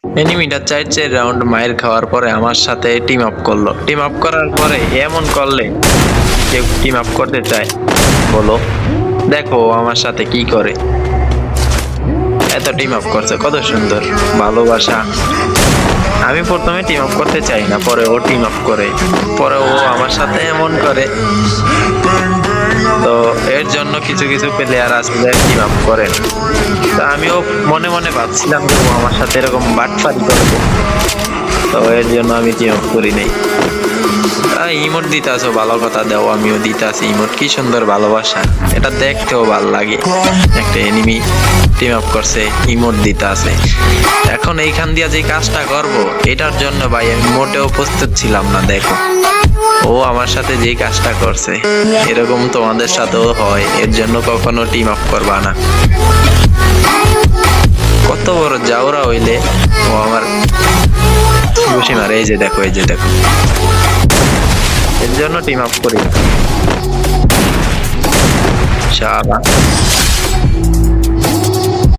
এনিমিটা 4 রাউন্ড মায়ের খাওয়ার পরে আমার সাথে টিম আপ করলো। টিম আপ করার পরে এমন করলে কেউ টিম আপ করতে চায় বলো? দেখো ও আমার সাথে কি করে। এত টিম আপ করছে, কত সুন্দর ভালোবাসা। আমি প্রথমে টিম আপ করতে চাই না, পরে ও টিম আপ করে, পরে ও আমার সাথে এমন করে। তো এর জন্য কিছু কিছু প্লেয়ার আসলে টিম আপ করে না। তো আমিও মনে মনে ভাবছিলাম যে ও আমার সাথে এরকম বাটপারি করবে, তো এর জন্য আমি টিম আপ করি নাই। ইমোট দিতে আসো, ভালো কথা দাও, আমিও দিতে আসি ইমোট। কি সুন্দর ভালোবাসা, এটা দেখতেও ভালো লাগে। একটা এনিমি টিম আপ করছে, ইমোট দিতে আছে। এখন এইখান দিয়ে যে কাজটা করব, এটার জন্য ভাই আমি মোটেও প্রস্তুত ছিলাম না। দেখো ও আমার সাথে যে কাজটা করছে, এরকম তোমাদের সাথেও হয়, এর জন্য কখনো টিম আপ করবা না। কত বড় জাউরা হইলে ও আমার খুশি মারে। এই যে দেখো, এই যে দেখো, এর জন্য টিম আপ করি। শালা